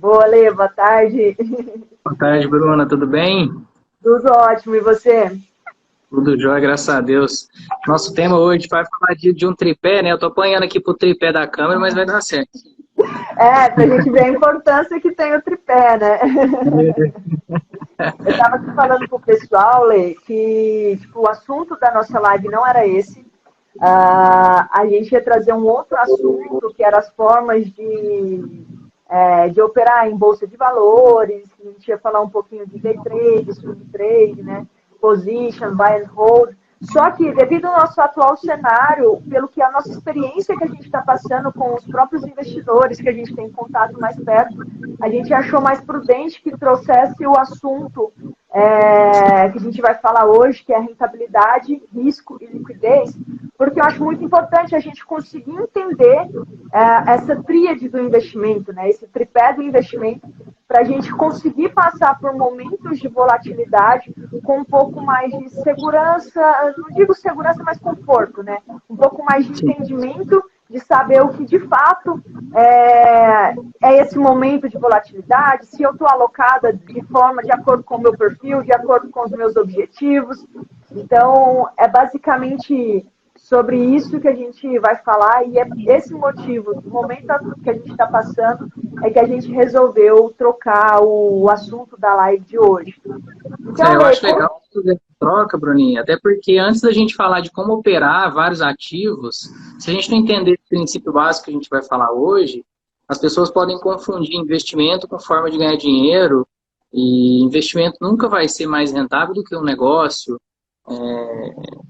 Boa, Lê, boa tarde. Boa tarde, Bruna. Tudo bem? Tudo ótimo, e você? Tudo jóia, graças a Deus. Nosso tema hoje vai falar de um tripé, né? Eu tô apanhando aqui pro tripé da câmera, mas vai dar certo. Pra gente ver a importância que tem o tripé, né? Eu estava aqui falando pro pessoal, Lê, que tipo, o assunto da nossa live não era esse. A gente ia trazer um outro assunto, que eram as formas de operar em bolsa de valores. A gente ia falar um pouquinho de day trade, swing trade, né? Position, buy and hold. Só que, devido ao nosso atual cenário, pelo que a nossa experiência que a gente está passando com os próprios investidores que a gente tem contato mais perto, a gente achou mais prudente que trouxesse o assunto que a gente vai falar hoje, que é rentabilidade, risco e liquidez, porque eu acho muito importante a gente conseguir entender essa tríade do investimento, né? Esse tripé do investimento, para a gente conseguir passar por momentos de volatilidade com um pouco mais de segurança, não digo segurança, mas conforto, né? Um pouco mais de Sim. entendimento de saber o que de fato é esse momento de volatilidade, se eu estou alocada de forma de acordo com o meu perfil, de acordo com os meus objetivos. Então, é basicamente sobre isso que a gente vai falar e é esse motivo, do momento que a gente está passando, é que a gente resolveu trocar o assunto da live de hoje. Então, Eu Lê, acho legal fazer essa troca, Bruninha, até porque antes da gente falar de como operar vários ativos, se a gente não entender esse princípio básico que a gente vai falar hoje, as pessoas podem confundir investimento com forma de ganhar dinheiro, e investimento nunca vai ser mais rentável do que um negócio,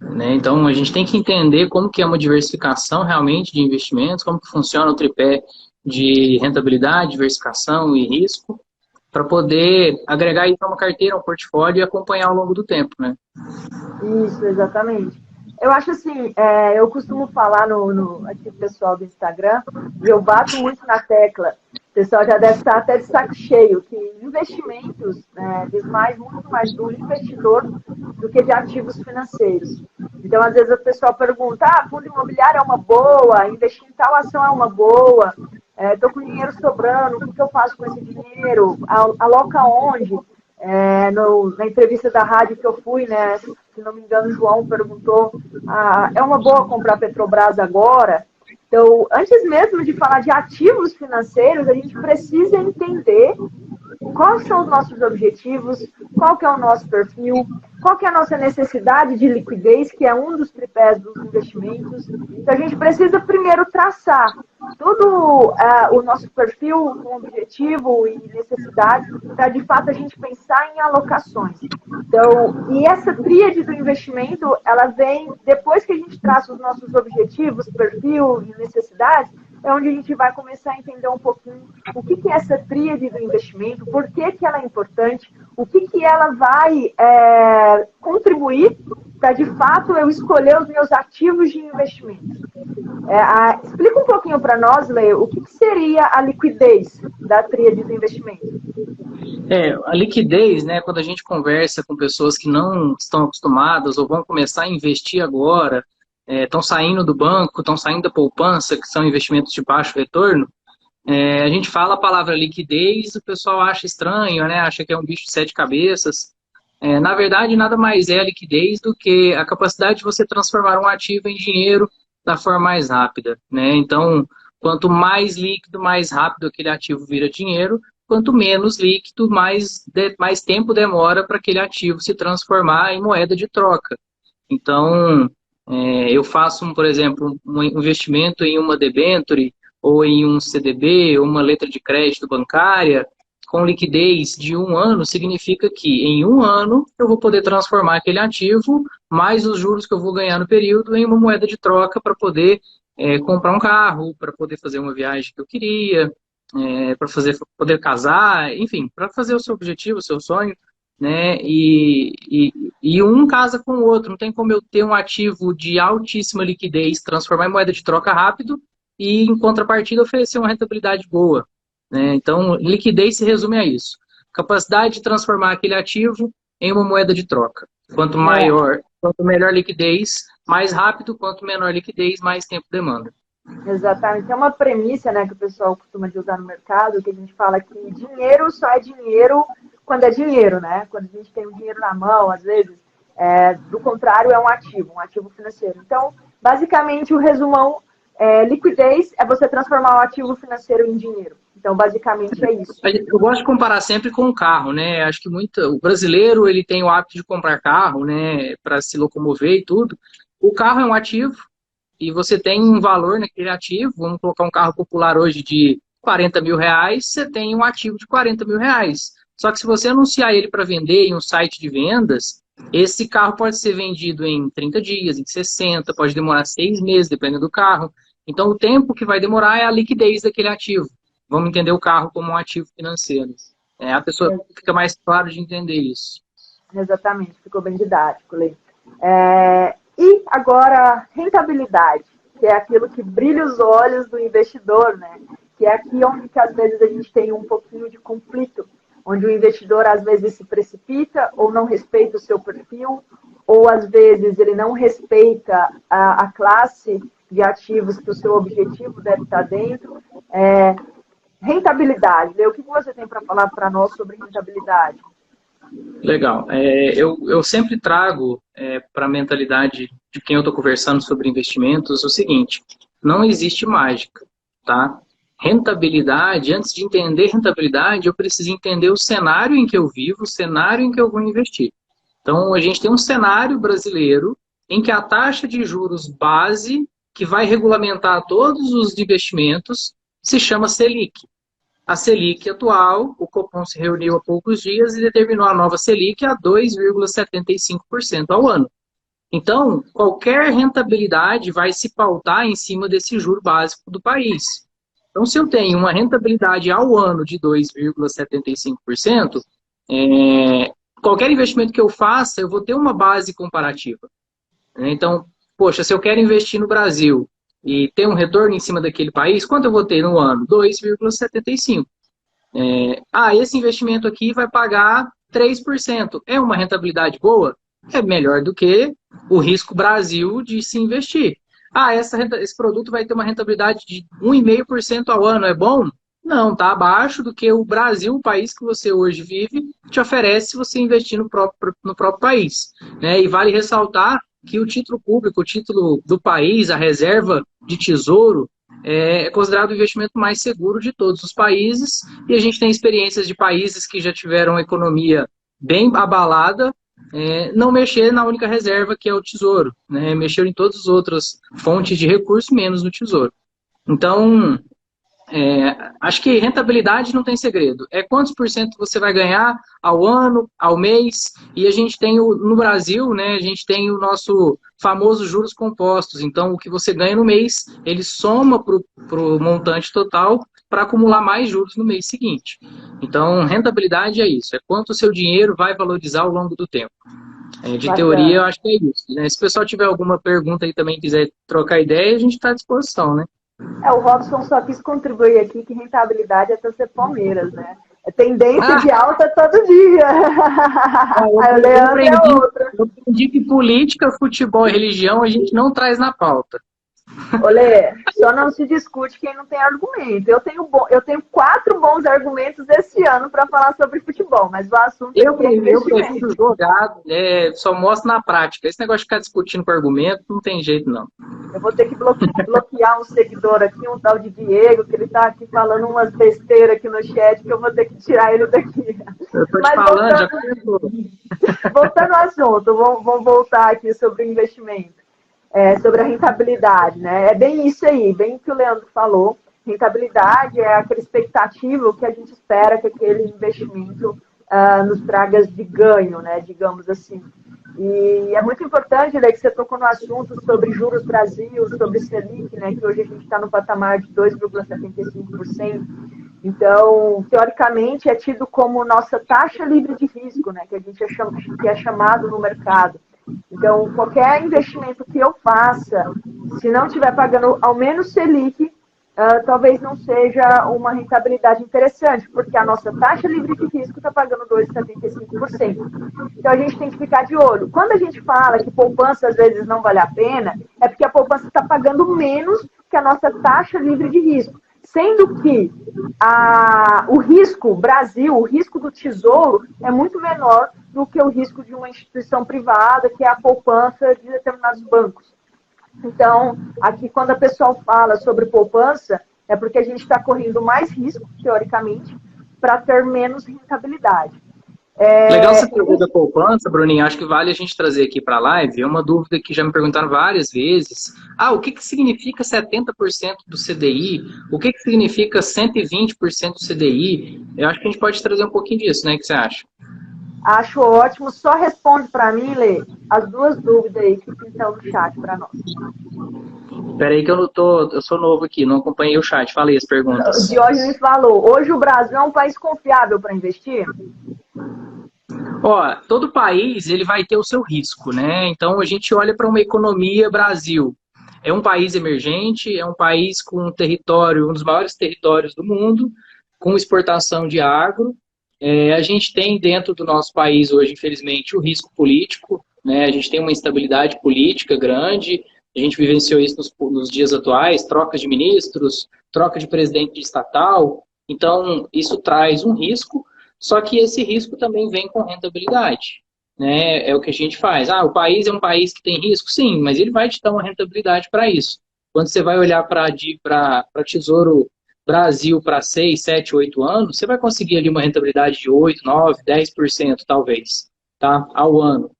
né? Então, a gente tem que entender como que é uma diversificação realmente de investimentos, como que funciona o tripé de rentabilidade, diversificação e risco, para poder agregar isso a uma carteira, um portfólio e acompanhar ao longo do tempo, né? isso, exatamente. Eu acho assim, eu costumo falar aqui pro pessoal do Instagram, e eu bato muito na tecla, o pessoal já deve estar até de saco cheio, que investimentos diz muito mais do investidor do que de ativos financeiros. Então, às vezes, o pessoal pergunta, fundo imobiliário é uma boa, investir em tal ação é uma boa, estou com dinheiro sobrando, o que eu faço com esse dinheiro? Aloca onde? Na entrevista da rádio que eu fui, né, se não me engano, o João perguntou, é uma boa comprar Petrobras agora? Então, antes mesmo de falar de ativos financeiros, a gente precisa entender quais são os nossos objetivos, qual que é o nosso perfil, qual que é a nossa necessidade de liquidez, que é um dos tripés dos investimentos. Então, a gente precisa primeiro traçar todo o nosso perfil com objetivo e necessidade, para de fato a gente pensar em alocações. Então, e essa tríade do investimento, ela vem depois que a gente traça os nossos objetivos, perfil e necessidades, é onde a gente vai começar a entender um pouquinho o que é essa tríade do investimento, por que ela é importante, o que ela vai contribuir para, de fato, eu escolher os meus ativos de investimento. Explica um pouquinho para nós, Leo, o que seria a liquidez da tríade do investimento. A liquidez, né, quando a gente conversa com pessoas que não estão acostumadas ou vão começar a investir agora, estão saindo do banco, estão saindo da poupança, que são investimentos de baixo retorno, a gente fala a palavra liquidez, o pessoal acha estranho, né, acha que é um bicho de sete cabeças. Na verdade, nada mais é a liquidez do que a capacidade de você transformar um ativo em dinheiro da forma mais rápida, né? Então, quanto mais líquido, mais rápido aquele ativo vira dinheiro, quanto menos líquido, mais tempo demora para aquele ativo se transformar em moeda de troca. Então, eu faço, por exemplo, um investimento em uma debenture ou em um CDB, ou uma letra de crédito bancária, com liquidez de um ano, significa que em um ano eu vou poder transformar aquele ativo, mais os juros que eu vou ganhar no período, em uma moeda de troca para poder comprar um carro, para poder fazer uma viagem que eu queria, para poder casar, enfim, para fazer o seu objetivo, o seu sonho, né? E um casa com o outro. Não tem como eu ter um ativo de altíssima liquidez, transformar em moeda de troca rápido e, em contrapartida, oferecer uma rentabilidade boa, né? Então, liquidez se resume a isso. Capacidade de transformar aquele ativo em uma moeda de troca. Quanto melhor liquidez, mais rápido, quanto menor liquidez, mais tempo demanda. Exatamente. É uma premissa, né, que o pessoal costuma de usar no mercado, que a gente fala que dinheiro só é dinheiro quando é dinheiro, né? Quando a gente tem o dinheiro na mão, às vezes, do contrário, é um ativo financeiro. Então, basicamente, o resumão liquidez é você transformar o ativo financeiro em dinheiro. Então, basicamente, é isso. Eu gosto de comparar sempre com o carro, né? Acho que o brasileiro ele tem o hábito de comprar carro, né, para se locomover e tudo. O carro é um ativo e você tem um valor naquele ativo. Vamos colocar um carro popular hoje de R$ 40.000, você tem um ativo de R$ 40.000. Só que se você anunciar ele para vender em um site de vendas, esse carro pode ser vendido em 30 dias, em 60, pode demorar 6 meses, dependendo do carro. Então, o tempo que vai demorar é a liquidez daquele ativo. Vamos entender o carro como um ativo financeiro. A pessoa fica mais claro de entender isso. Exatamente, ficou bem didático, Lê. E agora, rentabilidade, que é aquilo que brilha os olhos do investidor, né? Que é aqui onde que, às vezes a gente tem um pouquinho de conflito, onde o investidor às vezes se precipita ou não respeita o seu perfil, ou às vezes ele não respeita a classe de ativos que o seu objetivo deve estar dentro. Rentabilidade, Lê, o que você tem para falar para nós sobre rentabilidade? Legal. Eu sempre trago para a mentalidade de quem eu estou conversando sobre investimentos o seguinte: não existe mágica, tá? Rentabilidade, antes de entender rentabilidade, eu preciso entender o cenário em que eu vivo, o cenário em que eu vou investir. Então, a gente tem um cenário brasileiro em que a taxa de juros base, que vai regulamentar todos os investimentos, se chama Selic. A Selic atual, o Copom se reuniu há poucos dias e determinou a nova Selic a 2,75% ao ano. Então, qualquer rentabilidade vai se pautar em cima desse juro básico do país. Então, se eu tenho uma rentabilidade ao ano de 2,75%, qualquer investimento que eu faça, eu vou ter uma base comparativa. Então, poxa, se eu quero investir no Brasil e ter um retorno em cima daquele país, quanto eu vou ter no ano? 2,75%. Esse investimento aqui vai pagar 3%. É uma rentabilidade boa? É melhor do que o risco Brasil de se investir. Esse produto vai ter uma rentabilidade de 1,5% ao ano. É bom? Não, está abaixo do que o Brasil, o país que você hoje vive, te oferece se você investir no próprio país. E vale ressaltar que o título público, o título do país, a reserva de tesouro, é considerado o investimento mais seguro de todos os países, e a gente tem experiências de países que já tiveram a economia bem abalada, não mexer na única reserva que é o tesouro, mexer em todas as outras fontes de recurso, menos no tesouro. Então, acho que rentabilidade não tem segredo. Quantos por cento você vai ganhar ao ano, ao mês, e a gente tem no Brasil, a gente tem o nosso famoso juros compostos. Então, o que você ganha no mês, ele soma para o montante total para acumular mais juros no mês seguinte. Então, rentabilidade é isso, quanto o seu dinheiro vai valorizar ao longo do tempo. De Bacana. teoria, eu acho que é isso. Se o pessoal tiver alguma pergunta e também quiser trocar ideia, a gente está à disposição, né? O Robson só quis contribuir aqui que rentabilidade é torcer Palmeiras, né? É tendência de alta todo dia. Aí o Leandro é outra. Eu aprendi que política, futebol e religião a gente não traz na pauta. Olê, só não se discute quem não tem argumento. Eu tenho 4 bons argumentos esse ano para falar sobre futebol, mas o assunto eu prefiro jogar, só mostro na prática. Esse negócio de ficar discutindo com argumento não tem jeito, não. Eu vou ter que bloquear um seguidor aqui, um tal de Diego, que ele está aqui falando umas besteiras aqui no chat, que eu vou ter que tirar ele daqui. Eu tô te falando, já começou. Voltando ao assunto, vamos voltar aqui sobre o investimento. Sobre a rentabilidade, né? É bem isso aí, bem o que o Leandro falou. Rentabilidade é aquela expectativa que a gente espera que aquele investimento nos traga de ganho, né? Digamos assim. E é muito importante, né, que você tocou no assunto sobre juros Brasil, sobre Selic, né? Que hoje a gente está no patamar de 2,75%. Então, teoricamente, é tido como nossa taxa livre de risco, né? Que a gente é chamado no mercado. Então, qualquer investimento que eu faça, se não estiver pagando ao menos Selic, talvez não seja uma rentabilidade interessante, porque a nossa taxa livre de risco está pagando 2,75%. Então, a gente tem que ficar de olho. Quando a gente fala que poupança às vezes não vale a pena, é porque a poupança está pagando menos que a nossa taxa livre de risco. Sendo que o risco Brasil, o risco do Tesouro é muito menor do que o risco de uma instituição privada, que é a poupança de determinados bancos. Então, aqui quando a pessoa fala sobre poupança, é porque a gente está correndo mais risco, teoricamente, para ter menos rentabilidade. Legal você pergunta da poupança, Bruninho. Acho que vale a gente trazer aqui para a live. É uma dúvida que já me perguntaram várias vezes. O que significa 70% do CDI? O que significa 120% do CDI? Eu acho que a gente pode trazer um pouquinho disso, né? O que você acha? Acho ótimo. Só responde para mim, Lê, as duas dúvidas aí que estão no chat para nós. Espera aí que eu sou novo aqui, não acompanhei o chat. Falei as perguntas. Diógenes falou, hoje o Brasil é um país confiável para investir? Todo país ele vai ter o seu risco, né? Então a gente olha para uma economia Brasil. É um país emergente, é um país com um território, um dos maiores territórios do mundo, com exportação de agro. A gente tem dentro do nosso país hoje, infelizmente, o risco político, né? A gente tem uma instabilidade política grande, a gente vivenciou isso nos dias atuais, troca de ministros, troca de presidente de estatal. Então, isso traz um risco, só que esse risco também vem com rentabilidade, né? É o que a gente faz. O país é um país que tem risco? Sim, mas ele vai te dar uma rentabilidade para isso. Quando você vai olhar para Tesouro Brasil para 6, 7, 8 anos, você vai conseguir ali uma rentabilidade de 8, 9, 10% talvez, tá? Ao ano.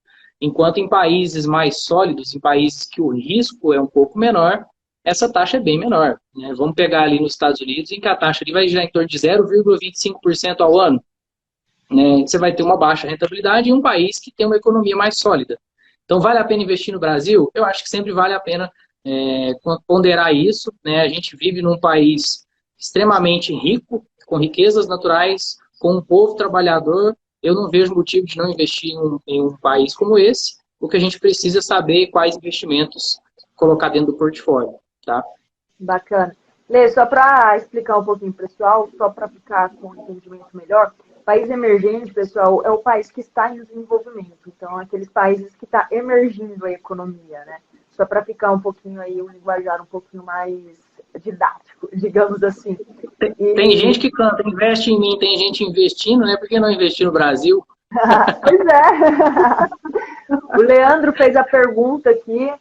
Enquanto em países mais sólidos, em países que o risco é um pouco menor, essa taxa é bem menor, né? Vamos pegar ali nos Estados Unidos, em que a taxa ali vai girar em torno de 0,25% ao ano, né? Você vai ter uma baixa rentabilidade em um país que tem uma economia mais sólida. Então, vale a pena investir no Brasil? Eu acho que sempre vale a pena ponderar isso, né? A gente vive num país extremamente rico, com riquezas naturais, com um povo trabalhador. Eu não vejo motivo de não investir em um país como esse. O que a gente precisa é saber quais investimentos colocar dentro do portfólio, tá? Bacana. Lê, só para explicar um pouquinho, pessoal, só para ficar com um entendimento melhor, país emergente, pessoal, é o país que está em desenvolvimento. Então, aqueles países que está emergindo a economia, né? Só para ficar um pouquinho aí, um linguajar um pouquinho mais didático, digamos assim. Tem gente que canta, investe em mim, tem gente investindo, né? Por que não investir no Brasil? Pois é. O Leandro fez a pergunta aqui.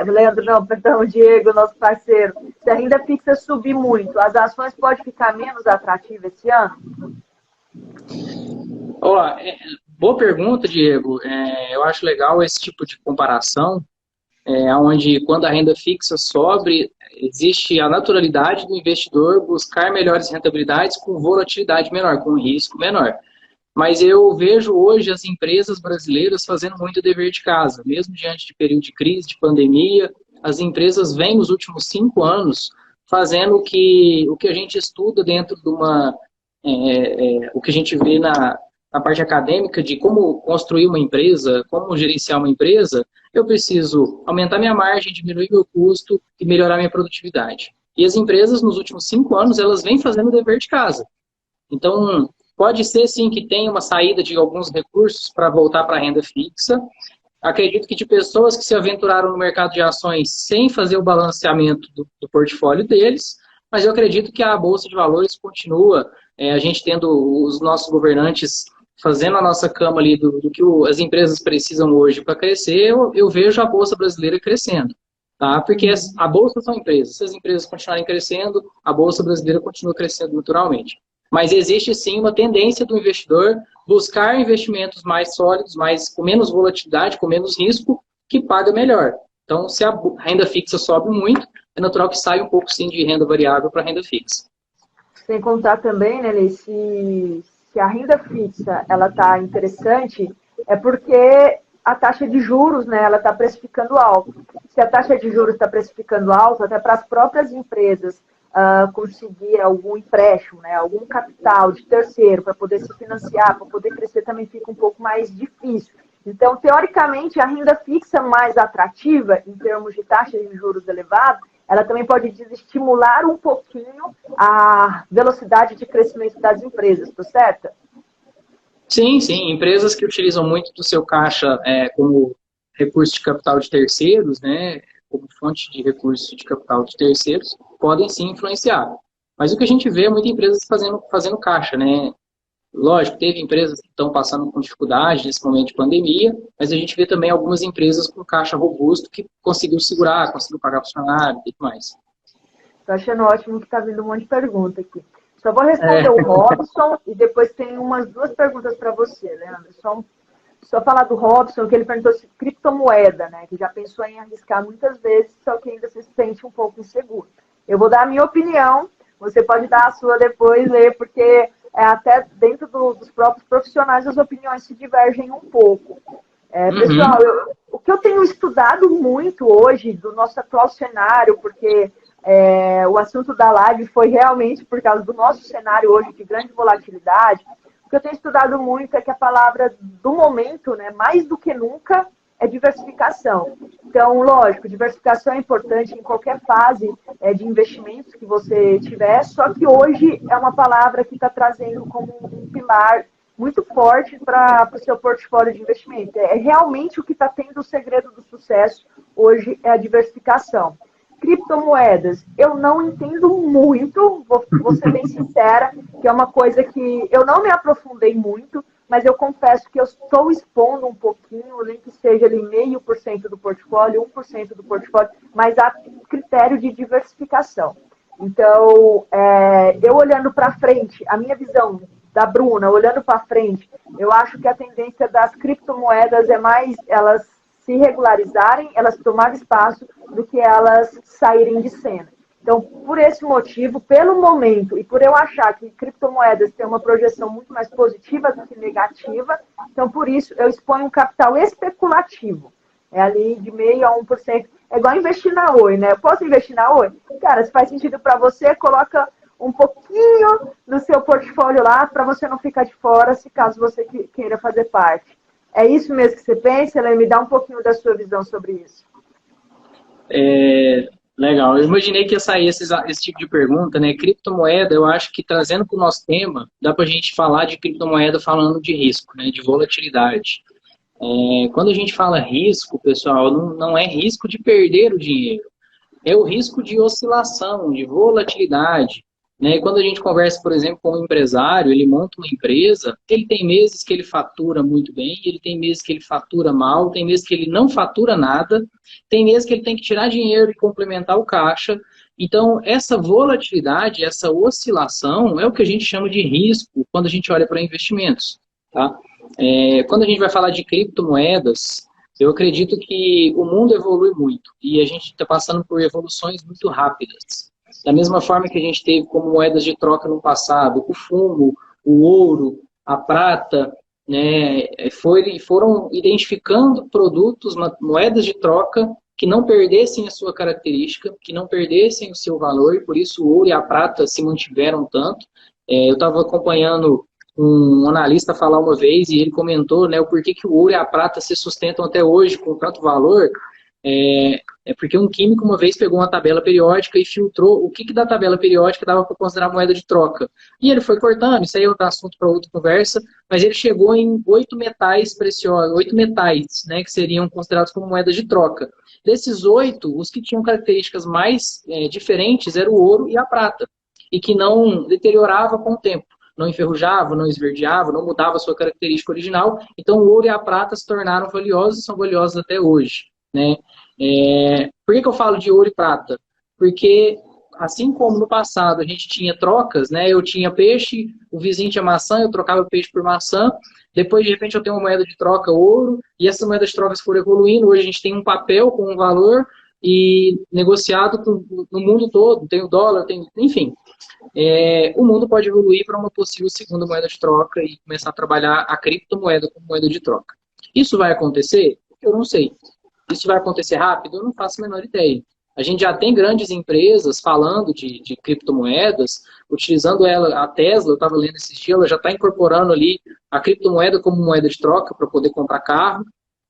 Leandro, não, perdão, o Diego, nosso parceiro. Se a renda fixa subir muito, as ações podem ficar menos atrativas esse ano? Boa pergunta, Diego. Eu acho legal esse tipo de comparação, onde quando a renda fixa sobe, existe a naturalidade do investidor buscar melhores rentabilidades com volatilidade menor, com risco menor. Mas eu vejo hoje as empresas brasileiras fazendo muito dever de casa, mesmo diante de período de crise, de pandemia. As empresas vêm nos últimos 5 anos fazendo o que a gente estuda dentro de o que a gente vê na parte acadêmica de como construir uma empresa, como gerenciar uma empresa. Eu preciso aumentar minha margem, diminuir meu custo e melhorar minha produtividade. E as empresas, nos últimos 5 anos, elas vêm fazendo o dever de casa. Então, pode ser, sim, que tenha uma saída de alguns recursos para voltar para a renda fixa. Acredito que de pessoas que se aventuraram no mercado de ações sem fazer o balanceamento do portfólio deles, mas eu acredito que a Bolsa de Valores continua, a gente tendo os nossos governantes fazendo a nossa cama ali do que as empresas precisam hoje para crescer, eu vejo a Bolsa brasileira crescendo. Tá? Porque a Bolsa são empresas. Se as empresas continuarem crescendo, a Bolsa brasileira continua crescendo naturalmente. Mas existe sim uma tendência do investidor buscar investimentos mais sólidos, com menos volatilidade, com menos risco, que paga melhor. Então, se a renda fixa sobe muito, é natural que saia um pouco sim de renda variável para renda fixa. Sem contar também, né, Lê, se a renda fixa ela está interessante, é porque a taxa de juros, né, ela está precificando alto. Se a taxa de juros está precificando alto, até para as próprias empresas conseguir algum empréstimo, né, algum capital de terceiro para poder se financiar, para poder crescer, também fica um pouco mais difícil. Então, teoricamente, a renda fixa mais atrativa, em termos de taxa de juros elevada, ela também pode desestimular um pouquinho a velocidade de crescimento das empresas, tá certo? Sim, sim. Empresas que utilizam muito do seu caixa como recurso de capital de terceiros, né, como fonte de recursos de capital de terceiros, podem sim influenciar. Mas o que a gente vê é muitas empresas fazendo caixa, né? Lógico, teve empresas que estão passando com dificuldade nesse momento de pandemia, mas a gente vê também algumas empresas com caixa robusto que conseguiu segurar, conseguiu pagar funcionário e tudo mais. Estou achando ótimo que está vindo um monte de pergunta aqui. Só vou responder o Robson e depois tem umas 2 perguntas para você, Leandro. Só falar do Robson, que ele perguntou se criptomoeda, né? Que já pensou em arriscar muitas vezes, só que ainda se sente um pouco inseguro. Eu vou dar a minha opinião, você pode dar a sua depois, ler, porque até dentro dos próprios profissionais as opiniões se divergem um pouco. Pessoal, o que eu tenho estudado muito hoje do nosso atual cenário, porque o assunto da live foi realmente por causa do nosso cenário hoje de grande volatilidade. O que eu tenho estudado muito é que a palavra do momento, né, mais do que nunca, é diversificação. Então, lógico, diversificação é importante em qualquer fase de investimentos que você tiver, só que hoje é uma palavra que está trazendo como um pilar muito forte para o seu portfólio de investimento. É realmente o que está tendo o segredo do sucesso hoje é a diversificação. Criptomoedas, eu não entendo muito, vou ser bem sincera, que é uma coisa que eu não me aprofundei muito, mas eu confesso que eu estou expondo um pouquinho, nem que seja ali 0,5% do portfólio, 1% do portfólio, mas há critério de diversificação. Então, eu olhando para frente, a minha visão da Bruna, olhando para frente, eu acho que a tendência das criptomoedas é mais elas se regularizarem, elas tomarem espaço, do que elas saírem de cena. Então, por esse motivo, pelo momento, e por eu achar que criptomoedas têm uma projeção muito mais positiva do que negativa, então, por isso, eu exponho um capital especulativo. É ali de 0,5% a 1%. É igual investir na Oi, né? Eu posso investir na Oi? Cara, se faz sentido para você, coloca um pouquinho no seu portfólio lá, para você não ficar de fora, se caso você queira fazer parte. É isso mesmo que você pensa, Helene? Me dá um pouquinho da sua visão sobre isso. Legal, eu imaginei que ia sair esse tipo de pergunta, né? Criptomoeda, eu acho que trazendo para o nosso tema, dá para a gente falar de criptomoeda falando de risco, né? De volatilidade. Quando a gente fala risco, pessoal, não é risco de perder o dinheiro, é o risco de oscilação, de volatilidade. Né? Quando a gente conversa, por exemplo, com um empresário, ele monta uma empresa, ele tem meses que ele fatura muito bem, ele tem meses que ele fatura mal, tem meses que ele não fatura nada, tem meses que ele tem que tirar dinheiro e complementar o caixa. Então, essa volatilidade, essa oscilação é o que a gente chama de risco quando a gente olha para investimentos. Tá? Quando a gente vai falar de criptomoedas, eu acredito que o mundo evolui muito e a gente está passando por evoluções muito rápidas. Da mesma forma que a gente teve como moedas de troca no passado, o fumo, o ouro, a prata, né, foram identificando produtos, moedas de troca que não perdessem a sua característica, que não perdessem o seu valor, e por isso o ouro e a prata se mantiveram tanto. Eu estava acompanhando um analista falar uma vez e ele comentou, né, o porquê que o ouro e a prata se sustentam até hoje com tanto valor. Porque um químico uma vez pegou uma tabela periódica e filtrou o que da tabela periódica dava para considerar moeda de troca. E ele foi cortando, isso aí é outro assunto para outra conversa, mas ele chegou em 8 metais preciosos, 8 metais, né, que seriam considerados como moedas de troca. Desses 8, os que tinham características mais diferentes eram o ouro e a prata, e que não deteriorava com o tempo. Não enferrujava, não esverdeava, não mudava a sua característica original. Então o ouro e a prata se tornaram valiosos e são valiosos até hoje. Né? Por que eu falo de ouro e prata? Porque, assim como no passado a gente tinha trocas, né? Eu tinha peixe, o vizinho tinha maçã, eu trocava peixe por maçã, depois de repente eu tenho uma moeda de troca ouro, e essas moedas de troca foram evoluindo, hoje a gente tem um papel com um valor e negociado no mundo todo, tem o dólar, enfim. O mundo pode evoluir para uma possível segunda moeda de troca e começar a trabalhar a criptomoeda como moeda de troca. Isso vai acontecer? Eu não sei. Isso vai acontecer rápido? Eu não faço a menor ideia. A gente já tem grandes empresas falando de criptomoedas, utilizando ela, a Tesla, eu estava lendo esses dias, ela já está incorporando ali a criptomoeda como moeda de troca para poder comprar carro.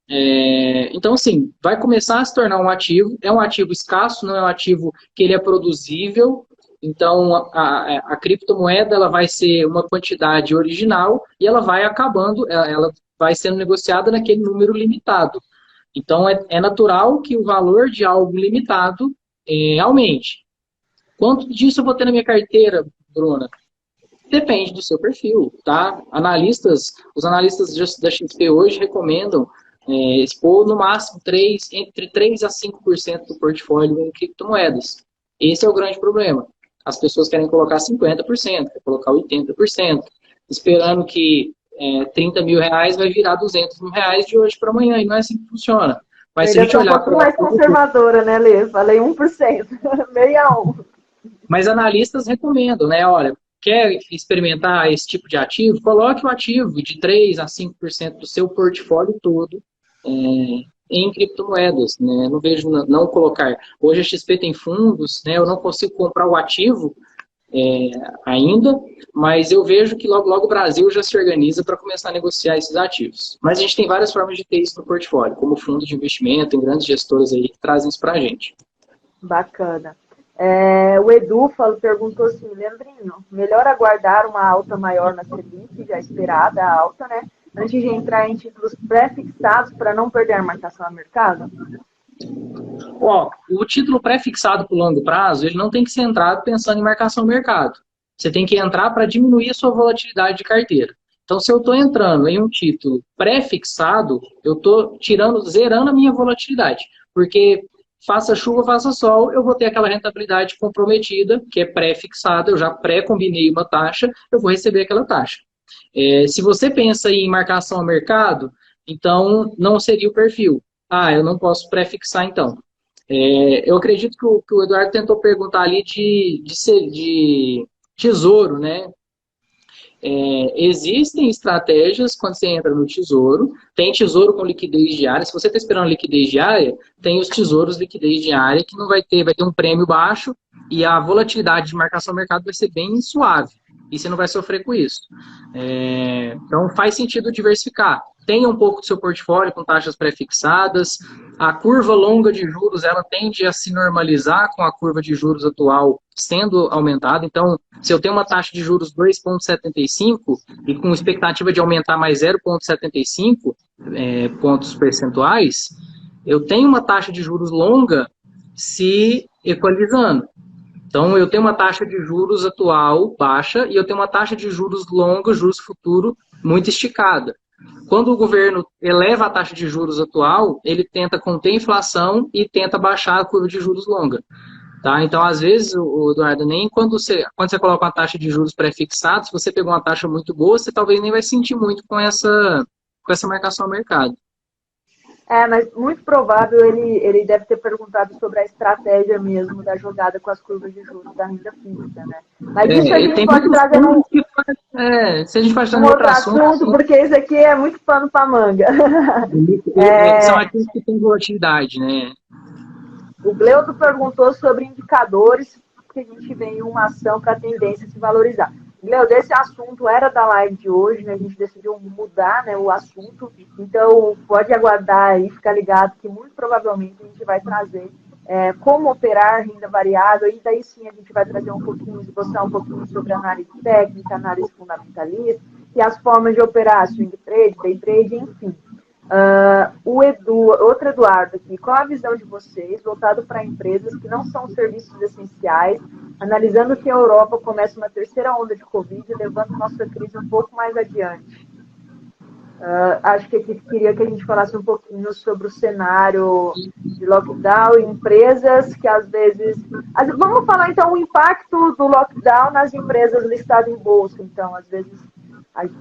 Então, assim, vai começar a se tornar um ativo, é um ativo escasso, não é um ativo que ele é produzível. Então, a criptomoeda ela vai ser uma quantidade original e ela vai acabando, ela vai sendo negociada naquele número limitado. Então, é natural que o valor de algo limitado aumente. Quanto disso eu vou ter na minha carteira, Bruna? Depende do seu perfil, tá? Os analistas da XP hoje recomendam expor no máximo entre 3 a 5% do portfólio em criptomoedas. Esse é o grande problema. As pessoas querem colocar 50%, querem colocar 80%, esperando que 30 mil reais vai virar 200 mil reais de hoje para amanhã, e não é assim que funciona. Mas se a gente Um olhar pouco mais conservadora, né, Lê? Falei 1%, 61. Mas analistas recomendam, né? Olha, quer experimentar esse tipo de ativo? Coloque o ativo de 3 a 5% do seu portfólio todo em criptomoedas, né? Não vejo não colocar. Hoje a XP tem fundos, né? Eu não consigo comprar o ativo ainda, mas eu vejo que logo logo o Brasil já se organiza para começar a negociar esses ativos. Mas a gente tem várias formas de ter isso no portfólio, como fundo de investimento, tem grandes gestoras aí que trazem isso para a gente. Bacana. O Edu perguntou assim, Leandrinho, melhor aguardar uma alta maior na Selic, já esperada a alta, né? Antes de entrar em títulos pré-fixados para não perder a marcação a mercado? O título pré-fixado por longo prazo, ele não tem que ser entrado pensando em marcação ao mercado. Você tem que entrar para diminuir a sua volatilidade de carteira. Então, se eu estou entrando em um título pré-fixado, eu estou zerando a minha volatilidade. Porque faça chuva, faça sol, eu vou ter aquela rentabilidade comprometida, que é pré-fixada, eu já pré-combinei uma taxa, eu vou receber aquela taxa. Se você pensa em marcação ao mercado, então não seria o perfil. Eu não posso pré-fixar então. Eu acredito que o Eduardo tentou perguntar ali de tesouro, né? Existem estratégias quando você entra no tesouro. Tem tesouro com liquidez diária. Se você está esperando liquidez diária, tem os tesouros liquidez diária que não vai ter um prêmio baixo e a volatilidade de marcação ao mercado vai ser bem suave. E você não vai sofrer com isso. Então faz sentido diversificar. Tenha um pouco do seu portfólio com taxas pré-fixadas. A curva longa de juros ela tende a se normalizar com a curva de juros atual sendo aumentada. Então, se eu tenho uma taxa de juros 2,75 e com expectativa de aumentar mais 0,75 pontos percentuais, eu tenho uma taxa de juros longa se equalizando. Então, eu tenho uma taxa de juros atual baixa e eu tenho uma taxa de juros longa, juros futuro, muito esticada. Quando o governo eleva a taxa de juros atual, ele tenta conter a inflação e tenta baixar a curva de juros longa. Tá? Então, às vezes, Eduardo, nem quando você coloca uma taxa de juros pré-fixada, se você pegou uma taxa muito boa, você talvez nem vai sentir muito com essa marcação ao mercado. Mas muito provável ele deve ter perguntado sobre a estratégia mesmo da jogada com as curvas de juros da renda fixa, né? Mas isso a gente pode trazer se a gente pode um outro assunto, porque isso aqui é muito pano para manga. São ativos que têm volatilidade, né? O Gleudo perguntou sobre indicadores que a gente vê em uma ação para a tendência se valorizar. Gleudo, esse assunto era da live de hoje, né? A gente decidiu mudar, né, o assunto. Então, pode aguardar e ficar ligado que muito provavelmente a gente vai trazer como operar renda variável, e daí sim a gente vai trazer esboçar um pouquinho sobre análise técnica, análise fundamentalista e as formas de operar, swing trade, day trade, enfim. Outro Eduardo aqui, qual a visão de vocês voltado para empresas que não são serviços essenciais, analisando que a Europa começa uma terceira onda de Covid, levando nossa crise um pouco mais adiante? Acho que aqui queria que a gente falasse um pouquinho sobre o cenário de lockdown e empresas que às vezes... Vamos falar então o impacto do lockdown nas empresas listadas em bolsa. Então, às vezes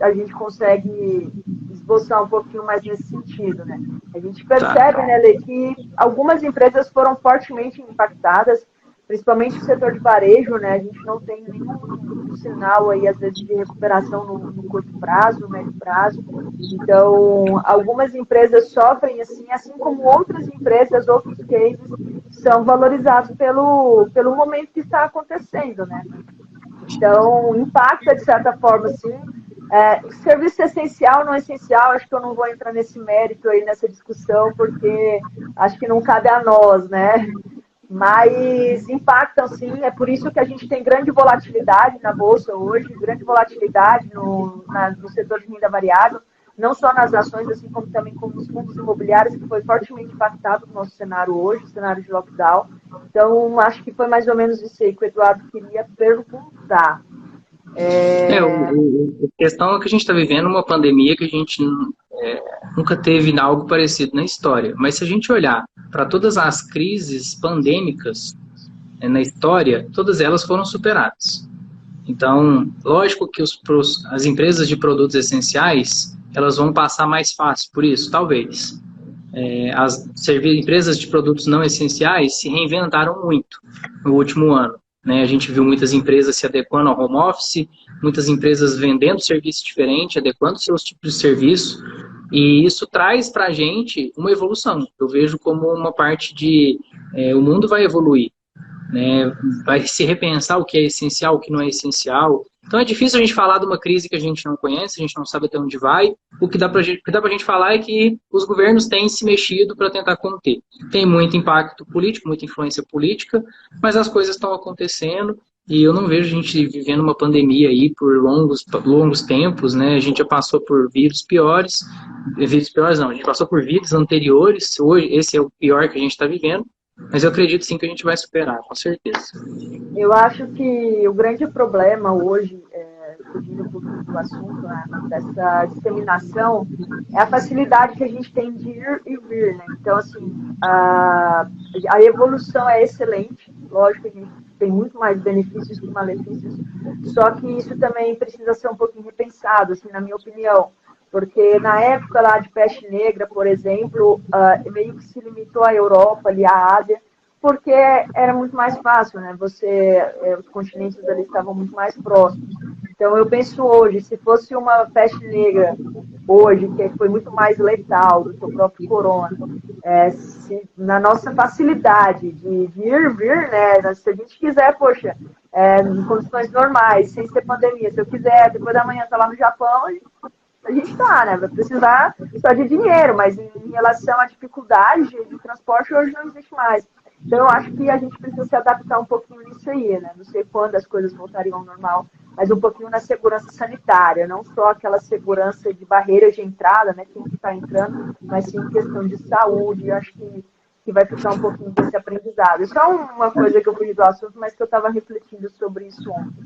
a gente consegue esboçar um pouquinho mais nesse sentido, né? A gente percebe, né, Lê, que algumas empresas foram fortemente impactadas, principalmente o setor de varejo, né? A gente não tem nenhum sinal aí, às vezes, de recuperação no curto prazo, no médio prazo. Então, algumas empresas sofrem assim como outras empresas, outros cases, são valorizados pelo momento que está acontecendo, né? Então, impacta, de certa forma, sim. Serviço essencial, não essencial, acho que eu não vou entrar nesse mérito aí, nessa discussão, porque acho que não cabe a nós, né? Mas impactam sim, é por isso que a gente tem grande volatilidade na Bolsa hoje, grande volatilidade no setor de renda variável. não só nas ações, assim como também como os fundos imobiliários, que foi fortemente impactado no nosso cenário hoje, o cenário de lockdown. Então, acho que foi mais ou menos isso aí que o Eduardo queria perguntar. A questão é que a gente está vivendo uma pandemia que a gente nunca teve algo parecido na história. Mas se a gente olhar para todas as crises pandêmicas na história, todas elas foram superadas. Então, lógico que as empresas de produtos essenciais, elas vão passar mais fácil por isso, talvez. As empresas de produtos não essenciais se reinventaram muito no último ano, né? A gente viu muitas empresas se adequando ao home office, muitas empresas vendendo serviço diferente, adequando seus tipos de serviço, e isso traz para a gente uma evolução. Eu vejo como uma parte de o mundo vai evoluir, né? Vai se repensar o que é essencial, o que não é essencial. Então é difícil a gente falar de uma crise que a gente não conhece, a gente não sabe até onde vai. O que dá pra gente falar é que os governos têm se mexido para tentar conter. Tem muito impacto político, muita influência política, mas as coisas estão acontecendo e eu não vejo a gente vivendo uma pandemia aí por longos tempos, né? A gente já passou por vírus piores não, a gente passou por vírus anteriores, hoje esse é o pior que a gente está vivendo. Mas eu acredito sim que a gente vai superar, com certeza. Eu acho que o grande problema hoje, fugindo um pouquinho do assunto, né, dessa disseminação, é a facilidade que a gente tem de ir e vir, né? Então, assim, a evolução é excelente, lógico que a gente tem muito mais benefícios que malefícios, só que isso também precisa ser um pouquinho repensado, assim, na minha opinião. Porque na época lá de peste negra, por exemplo, meio que se limitou à Europa, ali à Ásia, porque era muito mais fácil, né? Os continentes ali estavam muito mais próximos. Então eu penso hoje, se fosse uma peste negra hoje, que foi muito mais letal do que o próprio corona, na nossa facilidade de ir vir, né? Se a gente quiser, poxa, em condições normais, sem ser pandemia, se eu quiser, depois da manhã estar lá no Japão, a gente está, né? Vai precisar só de dinheiro, mas em relação à dificuldade de transporte, hoje não existe mais. Então, eu acho que a gente precisa se adaptar um pouquinho nisso aí, né? Não sei quando as coisas voltariam ao normal, mas um pouquinho na segurança sanitária, não só aquela segurança de barreiras de entrada, né? Quem está entrando, mas sim questão de saúde. Eu acho que vai ficar um pouquinho desse aprendizado. E só uma coisa que eu fugi do assunto, mas que eu estava refletindo sobre isso ontem.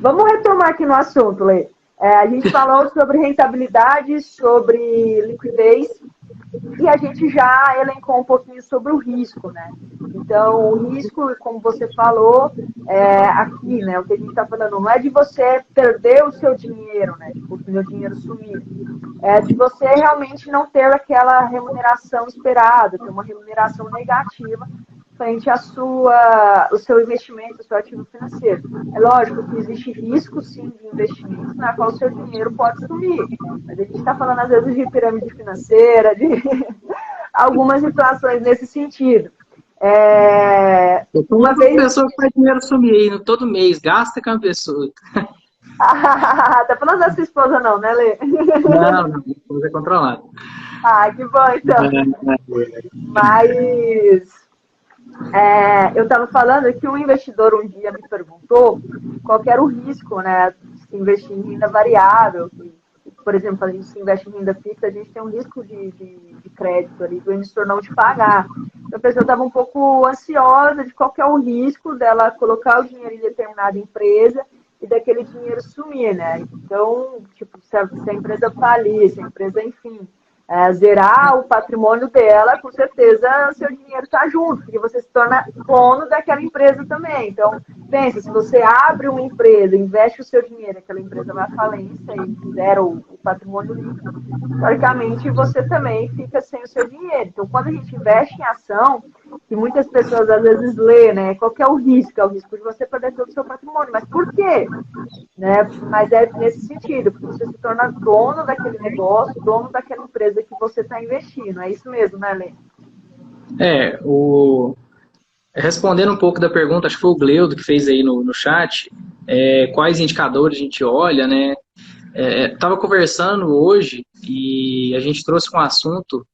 Vamos retomar aqui no assunto, Lê. A gente falou sobre rentabilidade, sobre liquidez, e a gente já elencou um pouquinho sobre o risco, né? Então, o risco, como você falou, aqui, né? O que a gente está falando não é de você perder o seu dinheiro, né? Tipo, o seu dinheiro sumir. É de você realmente não ter aquela remuneração esperada, ter uma remuneração negativa frente o seu investimento, o seu ativo financeiro. É lógico que existe risco, sim, de investimentos na qual o seu dinheiro pode sumir. Mas a gente está falando, às vezes, de pirâmide financeira, de algumas situações nesse sentido. Uma pessoa que faz dinheiro sumir aí todo mês, gasta com a pessoa. Tá falando da sua esposa não, né, Lê? Não, a esposa é controlada. Que bom, então. Mas eu estava falando que um investidor um dia me perguntou qual era o risco, né, de se investir em renda variável. Por exemplo, quando a gente se investe em renda fixa, a gente tem um risco de crédito ali, do emissor não te pagar. Então, a pessoa estava um pouco ansiosa de qual que é o risco dela colocar o dinheiro em determinada empresa e daquele dinheiro sumir, né? Então, tipo, se a empresa falir, se a empresa, enfim, zerar o patrimônio dela, com certeza seu dinheiro está junto, porque você se torna dono daquela empresa também. Então, pensa, se você abre uma empresa, investe o seu dinheiro, aquela empresa vai à falência e zera o patrimônio líquido, teoricamente você também fica sem o seu dinheiro. Então, quando a gente investe em ação, que muitas pessoas às vezes lê, né? Qual que é o risco? É o risco de você perder todo o seu patrimônio. Mas por quê? Né? Mas é nesse sentido, porque você se torna dono daquele negócio, dono daquela empresa que você está investindo. É isso mesmo, né, Lê? Respondendo um pouco da pergunta, acho que foi o Gleudo que fez aí no chat, quais indicadores a gente olha, né? Estava conversando hoje e a gente trouxe um assunto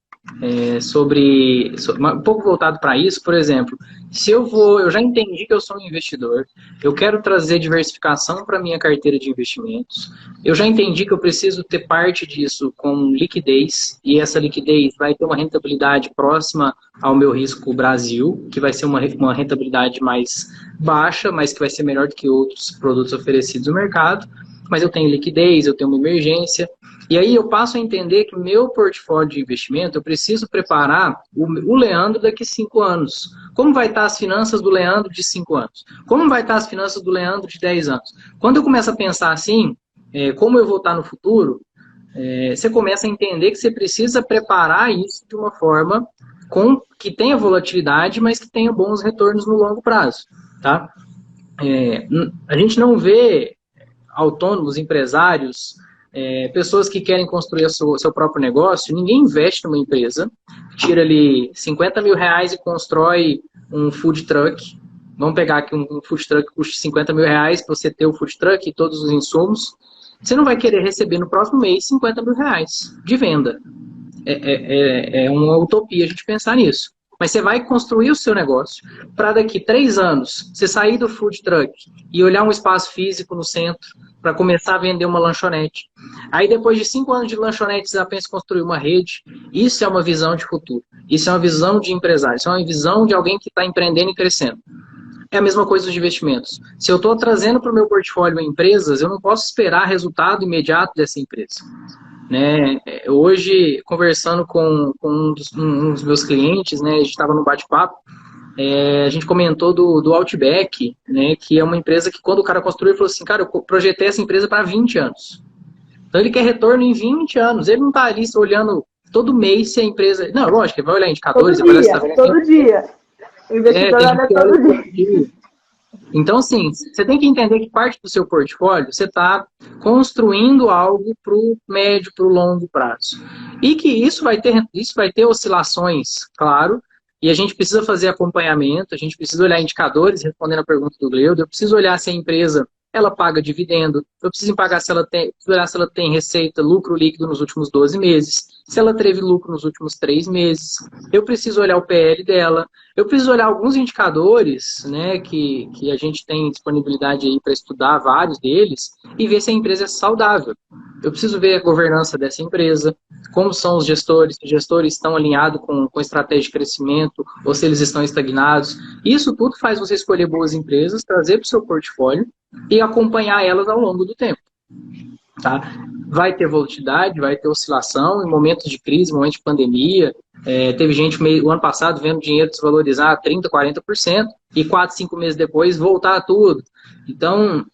um pouco voltado para isso, por exemplo, se eu já entendi que eu sou um investidor, eu quero trazer diversificação para minha carteira de investimentos, eu já entendi que eu preciso ter parte disso com liquidez, e essa liquidez vai ter uma rentabilidade próxima ao meu risco Brasil, que vai ser uma rentabilidade mais baixa, mas que vai ser melhor do que outros produtos oferecidos no mercado, mas eu tenho liquidez, eu tenho uma emergência. E aí eu passo a entender que meu portfólio de investimento, eu preciso preparar o Leandro daqui 5 anos. Como vai estar as finanças do Leandro de 5 anos? Como vai estar as finanças do Leandro de 10 anos? Quando eu começo a pensar assim, como eu vou estar no futuro, você começa a entender que você precisa preparar isso de uma forma que tenha volatilidade, mas que tenha bons retornos no longo prazo. Tá? A gente não vê autônomos, empresários, pessoas que querem construir o seu próprio negócio. Ninguém investe numa empresa, tira ali 50 mil reais e constrói um food truck. Vamos pegar aqui um food truck que custa 50 mil reais para você ter o food truck e todos os insumos. Você não vai querer receber no próximo mês 50 mil reais de venda. É uma utopia a gente pensar nisso. Mas você vai construir o seu negócio para daqui 3 anos você sair do food truck e olhar um espaço físico no centro para começar a vender uma lanchonete. Aí depois de 5 anos de lanchonete você já pensa em construir uma rede. Isso é uma visão de futuro. Isso é uma visão de empresário. Isso é uma visão de alguém que está empreendendo e crescendo. É a mesma coisa dos investimentos. Se eu estou trazendo para o meu portfólio empresas, eu não posso esperar resultado imediato dessa empresa. Né? Hoje, conversando com um dos meus clientes, né, a gente estava no bate-papo, a gente comentou do Outback, né, que é uma empresa que quando o cara construiu, ele falou assim, cara, eu projetei essa empresa para 20 anos. Então ele quer retorno em 20 anos. Ele não está ali olhando todo mês se a empresa... Não, lógico, ele vai olhar indicadores... Todo dia. O investidor olha todo dia. Então, sim, você tem que entender que parte do seu portfólio você está construindo algo para o médio, para o longo prazo. E que isso vai ter oscilações, claro, e a gente precisa fazer acompanhamento, a gente precisa olhar indicadores, respondendo a pergunta do Gleudo, eu preciso olhar se a empresa ela paga dividendo, eu preciso pagar olhar se ela tem receita, lucro líquido nos últimos 12 meses, se ela teve lucro nos últimos 3 meses, eu preciso olhar o PL dela, eu preciso olhar alguns indicadores, né, que a gente tem disponibilidade aí para estudar vários deles e ver se a empresa é saudável. Eu preciso ver a governança dessa empresa, como são os gestores, se os gestores estão alinhados com estratégia de crescimento ou se eles estão estagnados. Isso tudo faz você escolher boas empresas, trazer para o seu portfólio e acompanhar elas ao longo do tempo. Tá? Vai ter volatilidade, vai ter oscilação em momentos de crise, momentos de pandemia. Teve gente o ano passado vendo dinheiro desvalorizar 30%, 40% e 4, 5 meses depois voltar a tudo. Então,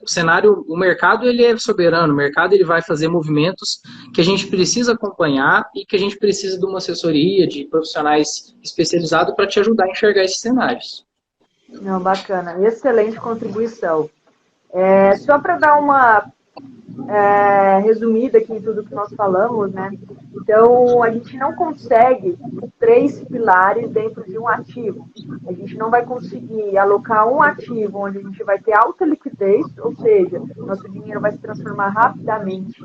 o mercado ele é soberano, o mercado ele vai fazer movimentos que a gente precisa acompanhar e que a gente precisa de uma assessoria, de profissionais especializados para te ajudar a enxergar esses cenários. Não, bacana, excelente contribuição. Só para dar uma resumida aqui em tudo que nós falamos, né? Então, a gente não consegue 3 pilares dentro de um ativo. A gente não vai conseguir alocar um ativo onde a gente vai ter alta liquidez, ou seja, nosso dinheiro vai se transformar rapidamente,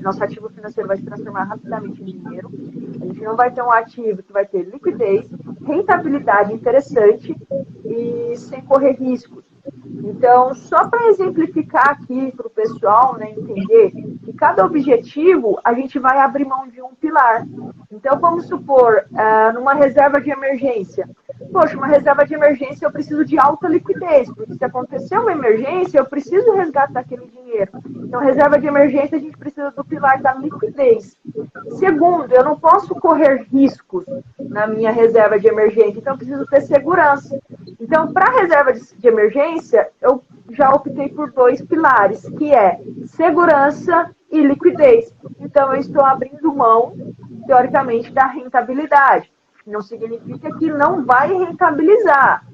nosso ativo financeiro vai se transformar rapidamente em dinheiro. A gente não vai ter um ativo que vai ter liquidez, rentabilidade interessante e sem correr riscos. Então, só para exemplificar aqui para o pessoal, né, entender que cada objetivo a gente vai abrir mão de um pilar. Então, vamos supor, numa reserva de emergência. Poxa, uma reserva de emergência eu preciso de alta liquidez, porque se acontecer uma emergência, eu preciso resgatar aquele dinheiro. Então, reserva de emergência, a gente precisa do pilar da liquidez. Segundo, eu não posso correr riscos na minha reserva de emergência, então eu preciso ter segurança. Então, para a reserva de emergência, eu já optei por 2 pilares, que é segurança e liquidez. Então, eu estou abrindo mão, teoricamente, da rentabilidade. Não significa que não vai rentabilizar,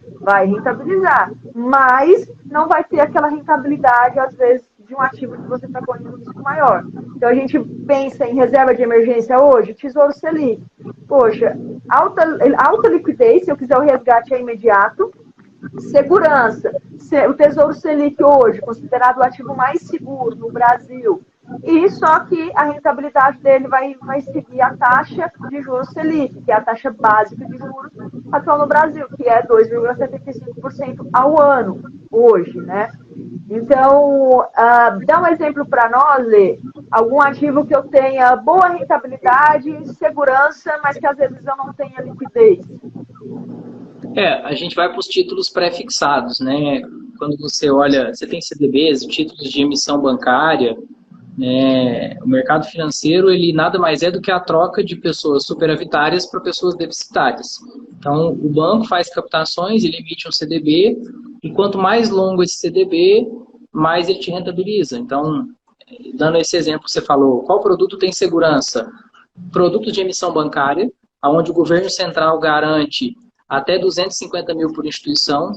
mas não vai ter aquela rentabilidade, às vezes, de um ativo que você está correndo um risco maior. Então, a gente pensa em reserva de emergência hoje, Tesouro Selic. Poxa, alta liquidez, se eu quiser o resgate é imediato. Segurança. O Tesouro Selic hoje, considerado o ativo mais seguro no Brasil, e só que a rentabilidade dele vai seguir a taxa de juros Selic, que é a taxa básica de juros atual no Brasil, que é 2,75% ao ano, hoje, né? Então, dá um exemplo para nós, Lê, algum ativo que eu tenha boa rentabilidade, segurança, mas que às vezes eu não tenha liquidez. A gente vai para os títulos pré-fixados, né? Quando você olha, você tem CDBs, títulos de emissão bancária, né? O mercado financeiro, ele nada mais é do que a troca de pessoas superavitárias para pessoas deficitárias. Então, o banco faz captações, ele emite um CDB, e quanto mais longo esse CDB, mais ele te rentabiliza. Então, dando esse exemplo que você falou, qual produto tem segurança? Produtos de emissão bancária, onde o governo central garante até 250 mil por instituição,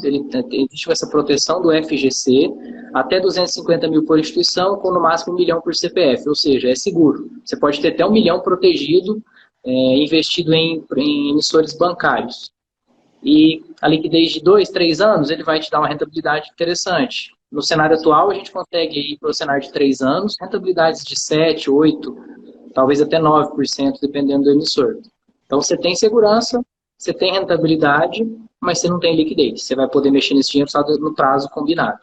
existe essa proteção do FGC, até 250 mil por instituição, com no máximo 1 milhão por CPF, ou seja, é seguro. Você pode ter até 1 milhão protegido, investido em emissores bancários. E a liquidez de 2, 3 anos, ele vai te dar uma rentabilidade interessante. No cenário atual, a gente consegue ir para o cenário de 3 anos, rentabilidades de 7, 8, talvez até 9%, dependendo do emissor. Então, você tem segurança, você tem rentabilidade, mas você não tem liquidez. Você vai poder mexer nesse dinheiro só no prazo combinado.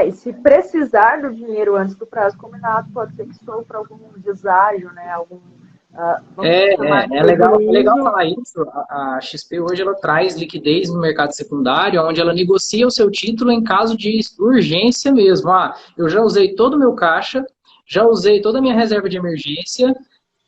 E se precisar do dinheiro antes do prazo combinado, pode ser que sofra algum deságio, né? É legal falar isso. A XP hoje ela traz liquidez no mercado secundário, onde ela negocia o seu título em caso de urgência mesmo. Eu já usei todo o meu caixa, já usei toda a minha reserva de emergência,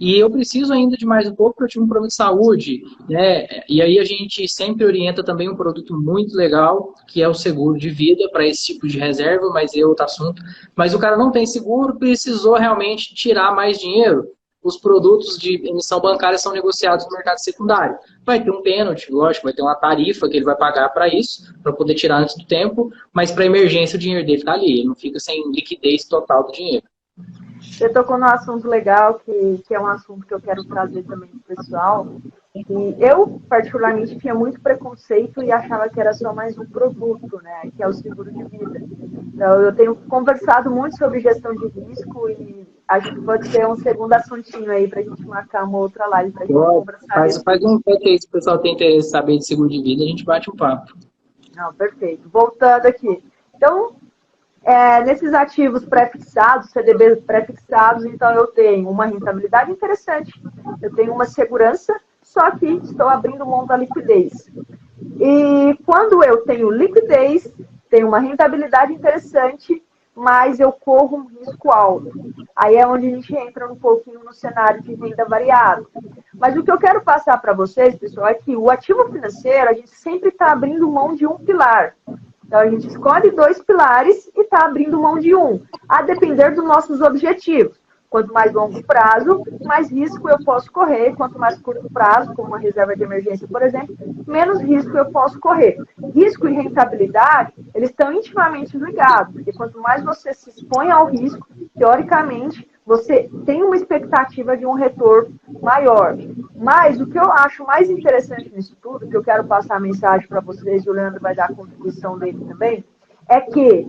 e eu preciso ainda de mais um pouco porque eu tive um problema de saúde, né? E aí a gente sempre orienta também um produto muito legal, que é o seguro de vida para esse tipo de reserva, mas é outro assunto. Mas o cara não tem seguro, precisou realmente tirar mais dinheiro. Os produtos de emissão bancária são negociados no mercado secundário. Vai ter um pênalti, lógico, vai ter uma tarifa que ele vai pagar para isso, para poder tirar antes do tempo, mas para emergência o dinheiro dele está ali, ele não fica sem liquidez total do dinheiro. Você tocou num assunto legal, que é um assunto que eu quero trazer também para o pessoal. E eu, particularmente, tinha muito preconceito e achava que era só mais um produto, né? Que é o seguro de vida. Então, eu tenho conversado muito sobre gestão de risco e acho que pode ser um segundo assuntinho aí para a gente marcar uma outra live para a gente conversar. Faz um pouco aí, se o pessoal tem interesse em saber de seguro de vida, a gente bate um papo. Não, perfeito. Voltando aqui. Então, nesses ativos pré-fixados, CDBs pré-fixados, então eu tenho uma rentabilidade interessante, eu tenho uma segurança, só que estou abrindo mão da liquidez. E quando eu tenho liquidez, tenho uma rentabilidade interessante, mas eu corro um risco alto. Aí é onde a gente entra um pouquinho no cenário de renda variável. Mas o que eu quero passar para vocês, pessoal, é que o ativo financeiro, a gente sempre está abrindo mão de um pilar. Então, a gente escolhe 2 pilares e está abrindo mão de um, a depender dos nossos objetivos. Quanto mais longo prazo, mais risco eu posso correr. Quanto mais curto prazo, como uma reserva de emergência, por exemplo, menos risco eu posso correr. Risco e rentabilidade, eles estão intimamente ligados, porque quanto mais você se expõe ao risco, teoricamente, você tem uma expectativa de um retorno maior. Mas o que eu acho mais interessante nisso tudo, que eu quero passar a mensagem para vocês, e o Leandro vai dar a contribuição dele também, é que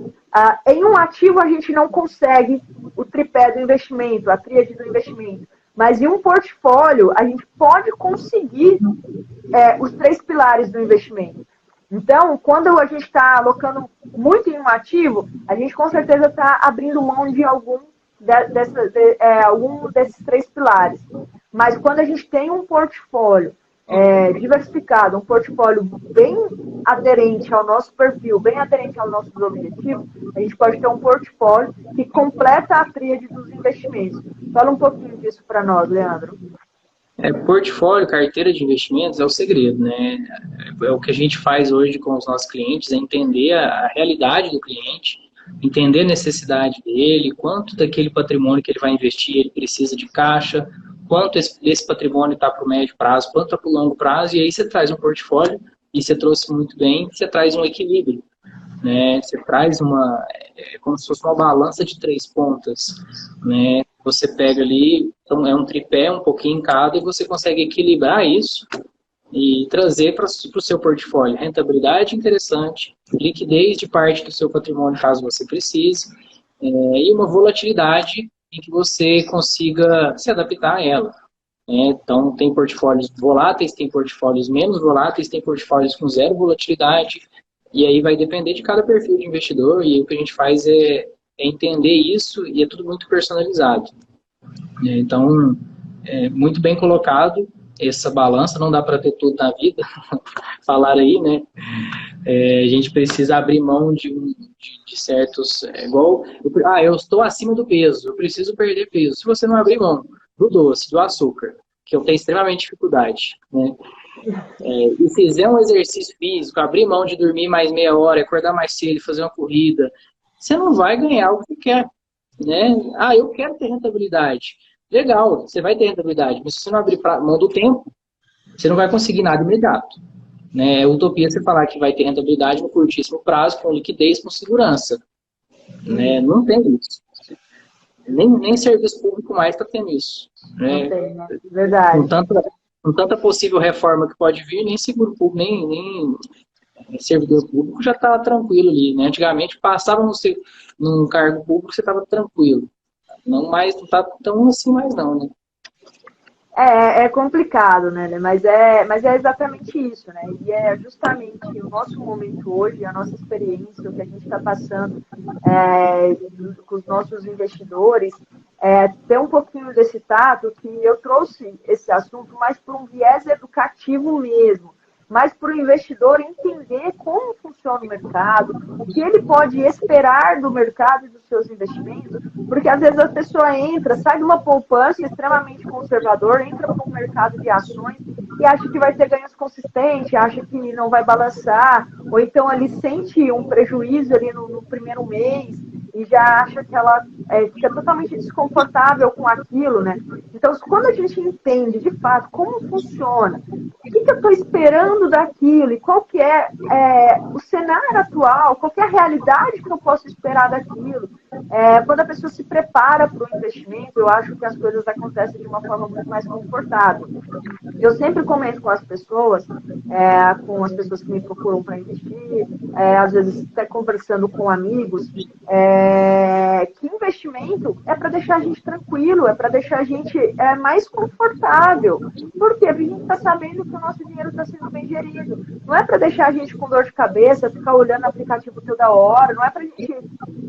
em um ativo a gente não consegue o tripé do investimento, a tríade do investimento, mas em um portfólio a gente pode conseguir os 3 pilares do investimento. Então, quando a gente está alocando muito em um ativo, a gente com certeza está abrindo mão de algum desses 3 pilares. Mas quando a gente tem um portfólio diversificado, um portfólio bem aderente ao nosso perfil, bem aderente aos nossos objetivos, a gente pode ter um portfólio que completa a tríade dos investimentos. Fala um pouquinho disso para nós, Leandro. Portfólio, carteira de investimentos é o segredo, né? É o que a gente faz hoje com os nossos clientes, é entender a realidade do cliente, entender a necessidade dele, quanto daquele patrimônio que ele vai investir ele precisa de caixa, quanto esse patrimônio está para o médio prazo, quanto está para o longo prazo, e aí você traz um portfólio, e você trouxe muito bem, você traz um equilíbrio, né? Você traz como se fosse uma balança de 3 pontas, né? Você pega ali, então é um tripé, um pouquinho em cada, e você consegue equilibrar isso e trazer para o seu portfólio rentabilidade interessante, liquidez de parte do seu patrimônio, caso você precise, e uma volatilidade em que você consiga se adaptar a ela. Né? Então, tem portfólios voláteis, tem portfólios menos voláteis, tem portfólios com zero volatilidade, e aí vai depender de cada perfil de investidor, e o que a gente faz é entender isso, e é tudo muito personalizado. Então, é muito bem colocado essa balança, não dá para ter tudo na vida, falar aí, né? A gente precisa abrir mão de certos... igual, eu estou acima do peso, eu preciso perder peso. Se você não abrir mão do doce, do açúcar, que eu tenho extremamente dificuldade, né? E fizer um exercício físico, abrir mão de dormir mais meia hora, acordar mais cedo, fazer uma corrida, você não vai ganhar o que você quer, né? Eu quero ter rentabilidade. Legal, você vai ter rentabilidade, mas se você não abrir mão do tempo, você não vai conseguir nada imediato. Né? É utopia você falar que vai ter rentabilidade no curtíssimo prazo, com liquidez, com segurança. Né? Não tem isso. Nem serviço público mais está tendo isso. Né? Não tem, né? Verdade. Com tanta possível reforma que pode vir, nem seguro público, nem servidor público já está tranquilo ali. Né? Antigamente, passava num cargo público, você estava tranquilo. Não está tão assim mais não, né? É complicado, né? Mas é exatamente isso, né? E é justamente o nosso momento hoje, a nossa experiência, o que a gente está passando com os nossos investidores, ter um pouquinho desse tato, que eu trouxe esse assunto mais para um viés educativo mesmo, mas para o investidor entender como funciona o mercado, o que ele pode esperar do mercado e dos seus investimentos, porque às vezes a pessoa entra, sai de uma poupança extremamente conservador, entra para um mercado de ações e acha que vai ter ganhos consistentes, acha que não vai balançar, ou então ali sente um prejuízo ali no primeiro mês e já acha que ela fica totalmente desconfortável com aquilo, né? Então, quando a gente entende de fato como funciona, o que eu estou esperando daquilo e qual que é o cenário atual, qual que é a realidade que eu posso esperar daquilo, quando a pessoa se prepara para o investimento, eu acho que as coisas acontecem de uma forma muito mais confortável. Eu sempre comento com as pessoas que me procuram para investir, às vezes até conversando com amigos, que investimento é para deixar a gente tranquilo, é para deixar a gente mais confortável. Por quê? Porque a gente está sabendo que o nosso dinheiro está sendo bem gerido. Não é para deixar a gente com dor de cabeça, ficar olhando o aplicativo toda hora, não é para a gente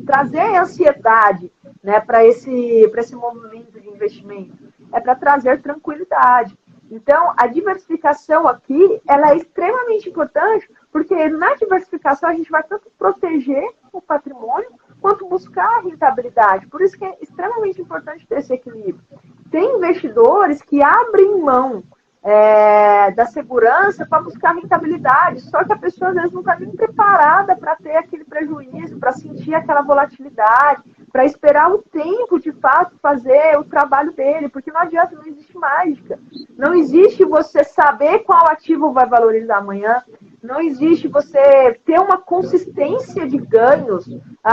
trazer ansiedade, né, para esse movimento de investimento. É para trazer tranquilidade. Então, a diversificação aqui, ela é extremamente importante, porque na diversificação a gente vai tanto proteger o patrimônio, quanto buscar a rentabilidade. Por isso que é extremamente importante ter esse equilíbrio. Tem investidores que abrem mão da segurança para buscar rentabilidade, só que a pessoa às vezes não está nem preparada para ter aquele prejuízo, para sentir aquela volatilidade, para esperar o tempo de fato fazer o trabalho dele, porque não adianta, não existe mágica. Não existe você saber qual ativo vai valorizar amanhã, não existe você ter uma consistência de ganhos.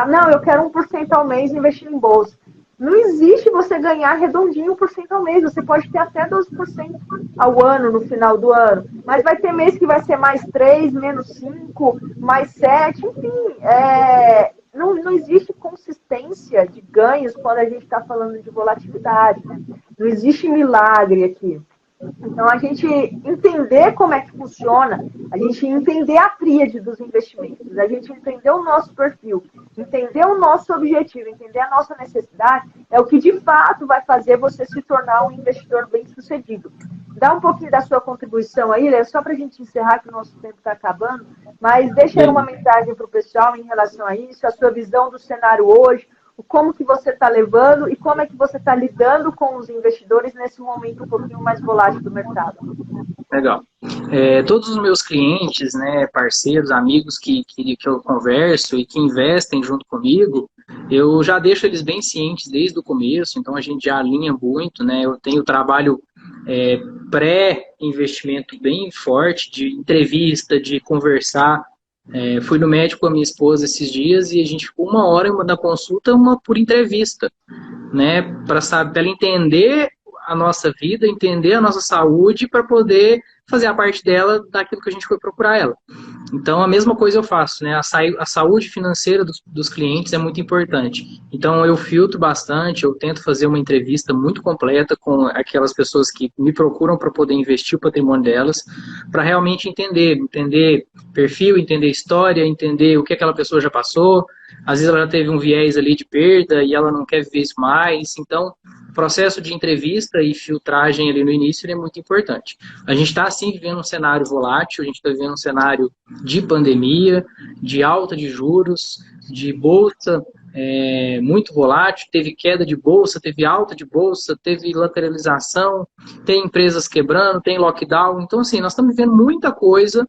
Não, eu quero 1% ao mês investindo em bolsa. Não existe você ganhar redondinho 1% ao mês. Você pode ter até 12% ao ano, no final do ano. Mas vai ter mês que vai ser mais 3, menos 5, mais 7. Enfim, não existe consistência de ganhos quando a gente está falando de volatilidade. Não existe milagre aqui. Então, a gente entender como é que funciona, a gente entender a tríade dos investimentos, a gente entender o nosso perfil, entender o nosso objetivo, entender a nossa necessidade, é o que de fato vai fazer você se tornar um investidor bem-sucedido. Dá um pouquinho da sua contribuição aí, Léo, só para a gente encerrar, que o nosso tempo está acabando, mas deixa aí uma mensagem para o pessoal em relação a isso, a sua visão do cenário hoje, como que você está levando e como é que você está lidando com os investidores nesse momento um pouquinho mais volátil do mercado. Legal. Todos os meus clientes, né, parceiros, amigos que eu converso e que investem junto comigo, eu já deixo eles bem cientes desde o começo, então a gente já alinha muito, né, eu tenho trabalho pré-investimento bem forte, de entrevista, de conversar. Fui no médico com a minha esposa esses dias e a gente ficou 1 hora da consulta, uma por entrevista, né, para ela entender a nossa vida, entender a nossa saúde, para poder fazer a parte dela daquilo que a gente foi procurar ela. Então, a mesma coisa eu faço, né? A saúde financeira dos clientes é muito importante. Então, eu filtro bastante, eu tento fazer uma entrevista muito completa com aquelas pessoas que me procuram para poder investir o patrimônio delas, para realmente entender perfil, entender história, entender o que aquela pessoa já passou. Às vezes ela já teve um viés ali de perda e ela não quer viver isso mais. Então, o processo de entrevista e filtragem ali no início é muito importante. A gente está, sim, vivendo um cenário volátil, a gente está vivendo um cenário de pandemia, de alta de juros, de bolsa muito volátil, teve queda de bolsa, teve alta de bolsa, teve lateralização, tem empresas quebrando, tem lockdown. Então, assim, nós estamos vivendo muita coisa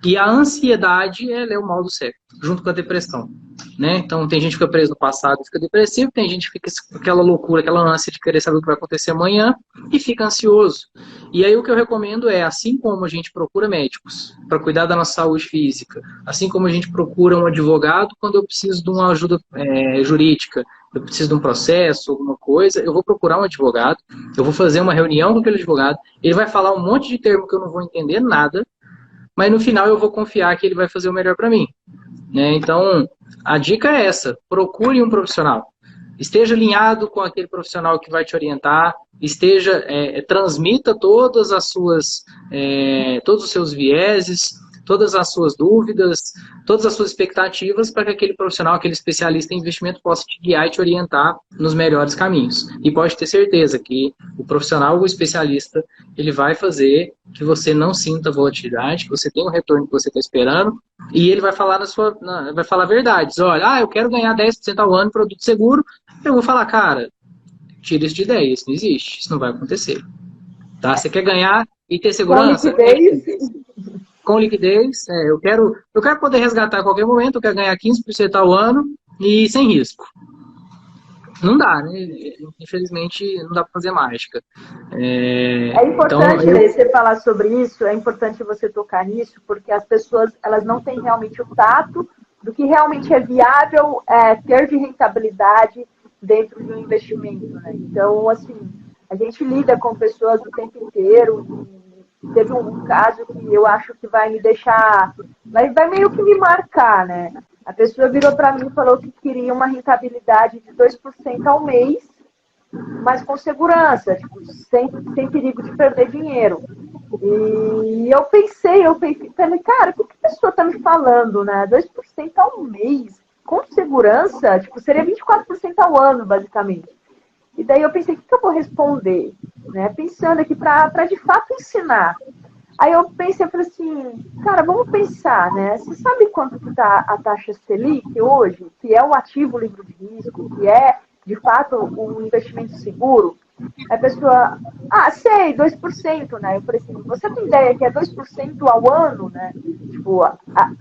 e a ansiedade ela é o mal do século, junto com a depressão. Né? Então, tem gente que fica preso no passado e fica depressivo, tem gente que fica com aquela loucura, aquela ânsia de querer saber o que vai acontecer amanhã e fica ansioso. E aí o que eu recomendo é, assim como a gente procura médicos para cuidar da nossa saúde física, assim como a gente procura um advogado quando eu preciso de uma ajuda jurídica, eu preciso de um processo, alguma coisa, eu vou procurar um advogado, eu vou fazer uma reunião com aquele advogado, ele vai falar um monte de termo que eu não vou entender nada, mas no final eu vou confiar que ele vai fazer o melhor para mim. Né? Então, a dica é essa, procure um profissional. Esteja alinhado com aquele profissional que vai te orientar, transmita todos os seus vieses, todas as suas dúvidas, todas as suas expectativas para que aquele profissional, aquele especialista em investimento possa te guiar e te orientar nos melhores caminhos. E pode ter certeza que o profissional, o especialista, ele vai fazer que você não sinta volatilidade, que você tenha o retorno que você está esperando, e ele vai falar vai falar verdades. Olha, eu quero ganhar 10% ao ano em produto seguro. Eu vou falar, cara, tira isso de ideia, isso não existe, isso não vai acontecer. Tá? Você quer ganhar e ter segurança? Com liquidez, eu quero poder resgatar a qualquer momento, eu quero ganhar 15% ao ano e sem risco. Não dá, né? Infelizmente, não dá para fazer mágica. É importante você falar sobre isso, é importante você tocar nisso, porque as pessoas elas não têm realmente o tato do que realmente é viável ter de rentabilidade dentro de um investimento. Né? Então, assim, a gente lida com pessoas o tempo inteiro. Teve um caso que eu acho que vai me deixar, vai meio que me marcar, né? A pessoa virou para mim e falou que queria uma rentabilidade de 2% ao mês, mas com segurança, tipo, sem perigo de perder dinheiro. E eu pensei, falei, cara, o que a pessoa está me falando, né? 2% ao mês, com segurança, tipo, seria 24% ao ano, basicamente. E daí eu pensei, o que eu vou responder? Né? Pensando aqui para de fato ensinar. Aí eu pensei, falei assim, cara, vamos pensar, né? Você sabe quanto que está a taxa Selic hoje? Que é o ativo livre de risco, que é, de fato, um investimento seguro? A pessoa, sei, 2%, né? Eu falei assim, você tem ideia que é 2% ao ano, né? Tipo,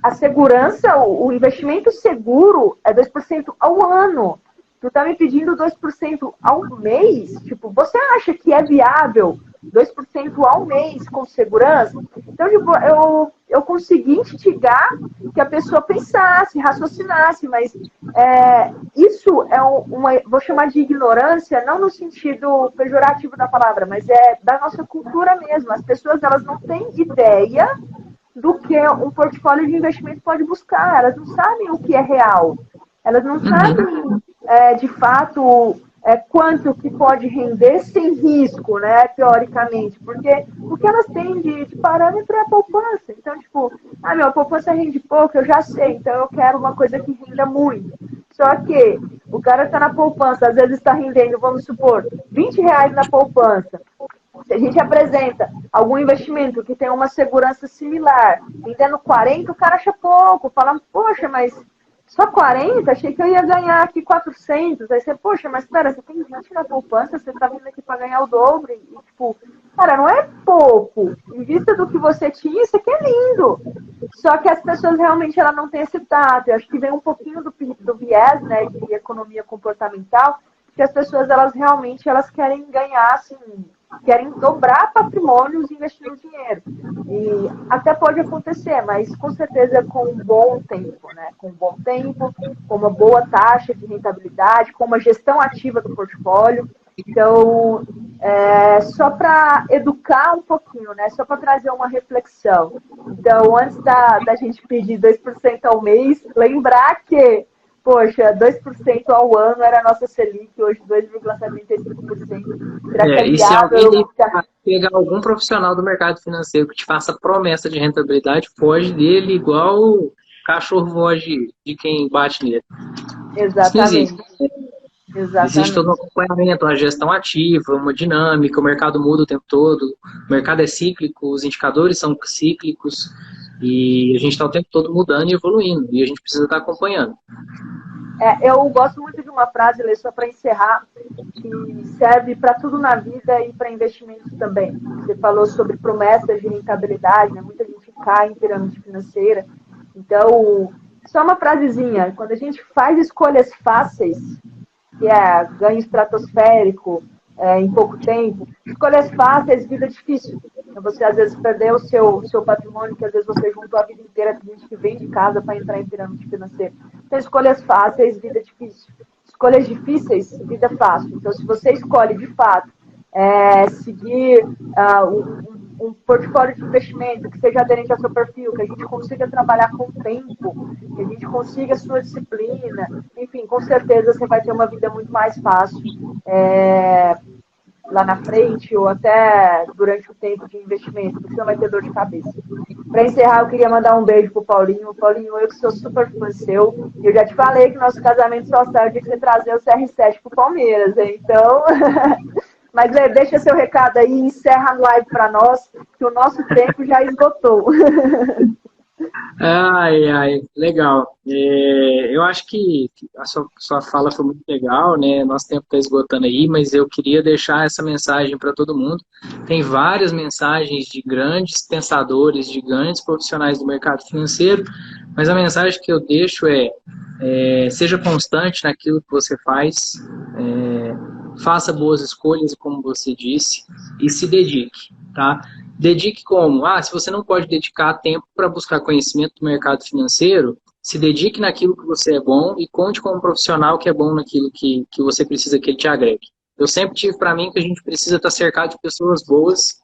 a segurança, o investimento seguro é 2% ao ano. Tu tá me pedindo 2% ao mês? Tipo, você acha que é viável 2% ao mês com segurança? Então, tipo, eu consegui instigar que a pessoa pensasse, raciocinasse, mas isso é vou chamar de ignorância, não no sentido pejorativo da palavra, mas é da nossa cultura mesmo. As pessoas, elas não têm ideia do que um portfólio de investimento pode buscar, elas não sabem o que é real. Elas não sabem, de fato, quanto que pode render sem risco, né, teoricamente. Porque o que elas têm de parâmetro é a poupança. Então, tipo, a poupança rende pouco, eu já sei, então eu quero uma coisa que renda muito. Só que o cara está na poupança, às vezes está rendendo, vamos supor, R$20 na poupança. Se a gente apresenta algum investimento que tem uma segurança similar, rendendo 40, o cara acha pouco, fala, poxa, mas só 40? Achei que eu ia ganhar aqui 400. Aí você, poxa, mas espera, você tem 20 na poupança, você tá vindo aqui para ganhar o dobro. E, tipo, cara, não é pouco. Em vista do que você tinha, isso aqui é lindo. Só que as pessoas realmente ela não têm esse tato. Eu acho que vem um pouquinho do viés, né, de economia comportamental, que as pessoas, elas realmente elas querem ganhar, assim, querem dobrar patrimônios investindo dinheiro. E até pode acontecer, mas com certeza com um bom tempo, né? Com um bom tempo, com uma boa taxa de rentabilidade, com uma gestão ativa do portfólio. Então, só para educar um pouquinho, né? Só para trazer uma reflexão. Então, antes da gente pedir 2% ao mês, lembrar que, poxa, 2% ao ano era a nossa Selic, hoje 2,75%. Será que é E se viável? alguém pegar algum profissional do mercado financeiro que te faça promessa de rentabilidade, foge dele igual o cachorro foge de quem bate nele. Isso não existe. Exatamente. Existe todo um Exatamente. acompanhamento, uma gestão ativa, uma dinâmica, o mercado muda o tempo todo, o mercado é cíclico, os indicadores são cíclicos e a gente está o tempo todo mudando e evoluindo e a gente precisa estar acompanhando. Eu gosto muito de uma frase, Lê, só para encerrar, que serve para tudo na vida e para investimentos também. Você falou sobre promessas de rentabilidade, né? Muita gente cai em pirâmide financeira. Então, só uma frasezinha, quando a gente faz escolhas fáceis, que é ganho estratosférico em pouco tempo, escolhas fáceis, vida difícil. Então, você às vezes perdeu o seu patrimônio, que às vezes você juntou a vida inteira, tem gente que vem de casa para entrar em pirâmide financeira. Então, escolhas fáceis, vida difícil. Escolhas difíceis, vida fácil. Então, se você escolhe, de fato, seguir um portfólio de investimento que seja aderente ao seu perfil, que a gente consiga trabalhar com o tempo, que a gente consiga a sua disciplina, enfim, com certeza você vai ter uma vida muito mais fácil lá na frente ou até durante o tempo de investimento, porque você não vai ter dor de cabeça. Para encerrar, eu queria mandar um beijo pro Paulinho. Paulinho, eu que sou super fã seu, e eu já te falei que nosso casamento só sai o dia que você trazer o CR7 pro Palmeiras, hein? Então... Mas deixa seu recado aí e encerra a live para nós, que o nosso tempo já esgotou. Legal. Eu acho que a sua fala foi muito legal, né? Nosso tempo está esgotando aí, mas eu queria deixar essa mensagem para todo mundo. Tem várias mensagens de grandes pensadores, de grandes profissionais do mercado financeiro, mas a mensagem que eu deixo seja constante naquilo que você faz, faça boas escolhas, como você disse, e se dedique, tá? Dedique como? Se você não pode dedicar tempo para buscar conhecimento do mercado financeiro, se dedique naquilo que você é bom e conte com um profissional que é bom naquilo que você precisa que ele te agregue. Eu sempre tive para mim que a gente precisa estar cercado de pessoas boas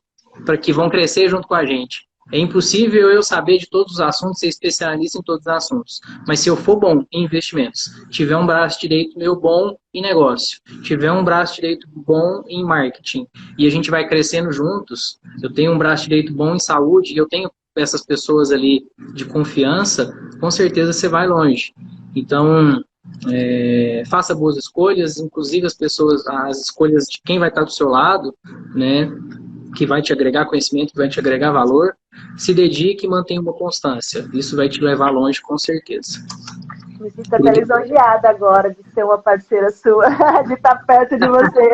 para que vão crescer junto com a gente. É impossível eu saber de todos os assuntos, ser especialista em todos os assuntos. Mas se eu for bom em investimentos, tiver um braço direito meu bom em negócio, tiver um braço direito bom em marketing, e a gente vai crescendo juntos, eu tenho um braço direito bom em saúde, e eu tenho essas pessoas ali de confiança, com certeza você vai longe. Então, faça boas escolhas, inclusive as escolhas de quem vai estar do seu lado, né? Que vai te agregar conhecimento, que vai te agregar valor, se dedique e mantenha uma constância. Isso vai te levar longe, com certeza. Me sinto até lisonjeada agora de ser uma parceira sua, de estar perto de você.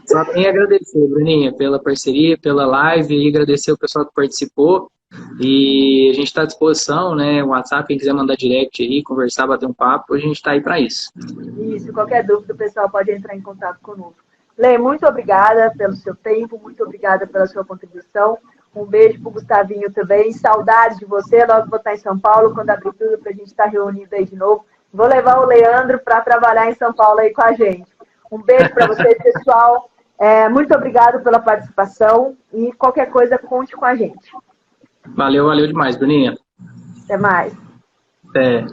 Só tenho a agradecer, Bruninha, pela parceria, pela live, e agradecer o pessoal que participou. E a gente está à disposição, né? O WhatsApp, quem quiser mandar direct aí, conversar, bater um papo, a gente está aí para isso. Isso, qualquer dúvida, o pessoal pode entrar em contato conosco. Lê, muito obrigada pelo seu tempo, muito obrigada pela sua contribuição. Um beijo para o Gustavinho também. Saudades de você. Logo vou estar em São Paulo, quando abrir tudo, para a gente estar reunido aí de novo. Vou levar o Leandro para trabalhar em São Paulo aí com a gente. Um beijo para vocês, pessoal. Muito obrigado pela participação e qualquer coisa, conte com a gente. Valeu demais, Bruninha. Até mais. Até.